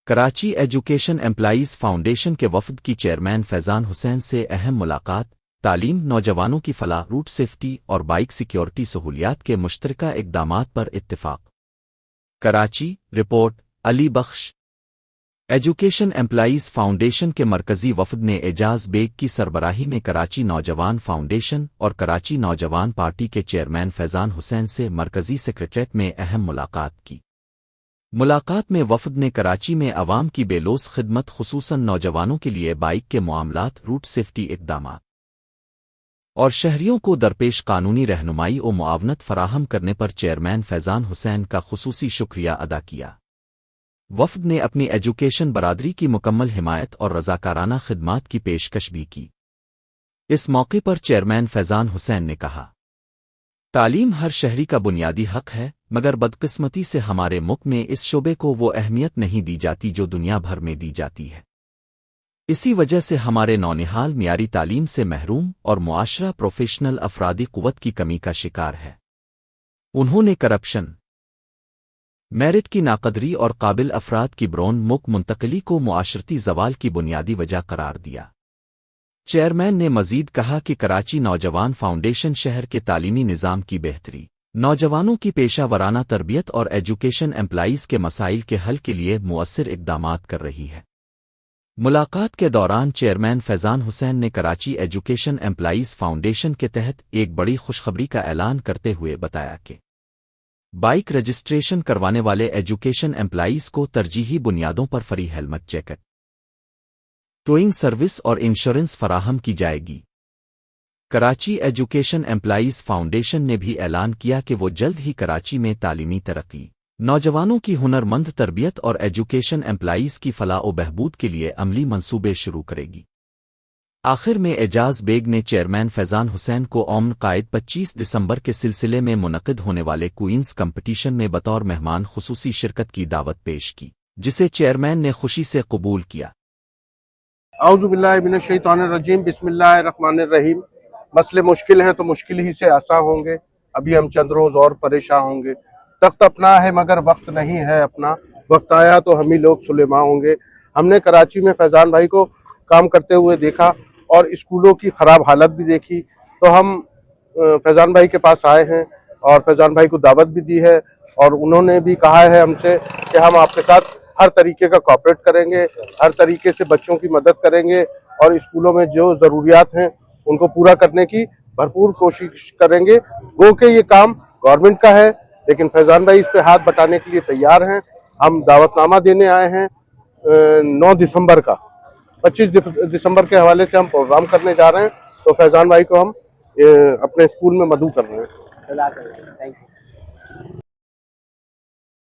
Karachi education employees foundation के वफ़द की chairman Faizan Hussain से अहम मुलाकात। तालीम, नौजवानों की फलाह, रूट सेफ्टी और बाइक सिक्योरिटी सहूलियात के मुश्तरका इक़दामात पर इत्तिफ़ाक़। कराची। रिपोर्ट अली बख्श। एजुकेशन एम्प्लॉइज़ फाउंडेशन के मरकज़ी वफ़द ने एजाज़ बेग की सरबराही में कराची नौजवान फाउंडेशन और कराची नौजवान पार्टी के चेयरमैन फैज़ान हुसैन से मरकज़ी सेक्रेटरीट में अहम मुलाकात की। मुलाकात में वफ़द ने कराची में अवाम की बेलोस खिदमत, खुसूसन नौजवानों के लिए बाइक के मामलात, रूट सेफ्टी इक़दामात और शहरियों को दरपेश कानूनी रहनुमाई और मुआवनत फराहम करने पर चेयरमैन फैज़ान हुसैन का खुसूसी शुक्रिया अदा किया। वफ़द ने अपनी एजुकेशन बरादरी की मुकम्मल हिमायत और रज़ाकाराना खिदमात की पेशकश भी की। इस मौके पर चेयरमैन फैज़ान हुसैन ने कहा, तालीम हर शहरी का बुनियादी हक है, मगर बदकिस्मती से हमारे मुल्क में इस शोबे को वो अहमियत नहीं दी जाती जो दुनिया भर में दी जाती है। इसी वजह से हमारे नौनिहाल मियारी तालीम से महरूम और मुआशरा प्रोफेशनल अफरादी क़ुव्वत की कमी का शिकार है। उन्होंने करप्शन, मेरिट की नाकदरी और काबिल अफराद की ब्रोन मुक मुंतकली को मुआशरती ज़वाल की बुनियादी वजह करार दिया। चेयरमैन ने मज़ीद कहा कि कराची नौजवान फाउंडेशन शहर के तालीमी निज़ाम की बेहतरी, नौजवानों की पेशा वराना तरबियत और एजुकेशन एम्प्लॉइज़ के मसाइल के हल के लिए मुअस्सिर इक़दामात कर रही है। मुलाकात के दौरान चेयरमैन फैज़ान हुसैन ने कराची एजुकेशन एम्प्लॉइज़ फाउंडेशन के तहत एक बड़ी खुशखबरी का ऐलान करते हुए बताया कि बाइक रजिस्ट्रेशन करवाने वाले एजुकेशन एम्प्लॉइज़ को तरजीही बुनियादों पर free helmet, jacket, towing service और इंश्योरेंस फराहम की जाएगी। कराची एजुकेशन एम्प्लॉइज़ फाउंडेशन ने भी ऐलान किया कि वो जल्द ही कराची में तालीमी तरक्की, नौजवानों की हुनरमंद तरबियत और एजुकेशन एम्प्लॉइज़ की फलाह व बहबूद के लिए अमली मंसूबे शुरू करेगी। आखिर में एजाज़ बेग ने चेयरमैन फैज़ान हुसैन को ओमन कायद 25 दिसंबर के सिलसिले में मुनक़िद होने वाले क्वींस कंपटीशन में बतौर मेहमान खुसूसी शिरकत की दावत पेश की, जिसे चेयरमैन ने खुशी से कबूल किया। औज़ु बिल्लाहि मिनश शैतानिर रजीम, बिस्मिल्लाहिर रहमानिर रहीम। मसले मुश्किल हैं तो मुश्किल ही से आसान होंगे। अभी हम चंद रोज़ और परेशान होंगे। तख्त अपना है मगर वक्त नहीं है अपना, वक्त आया तो हम ही लोग सुलेमा होंगे। हमने कराची में फैज़ान भाई को काम करते हुए देखा और स्कूलों की ख़राब हालत भी देखी, तो हम फैज़ान भाई के पास आए हैं और फैज़ान भाई को दावत भी दी है और उन्होंने भी कहा है हमसे कि हम आपके साथ हर तरीके का कोऑपरेट करेंगे, हर तरीके से बच्चों की मदद करेंगे और स्कूलों में जो ज़रूरियात हैं उनको पूरा करने की भरपूर कोशिश करेंगे। गो के ये काम गवर्नमेंट का है, लेकिन फैज़ान भाई इस पे हाथ बटाने के लिए तैयार हैं। हम दावतनामा देने आए हैं 9 दिसंबर का, 25 दिसंबर के हवाले से हम प्रोग्राम करने जा रहे हैं, तो फैज़ान भाई को हम अपने स्कूल में मदऊ कर रहे हैं।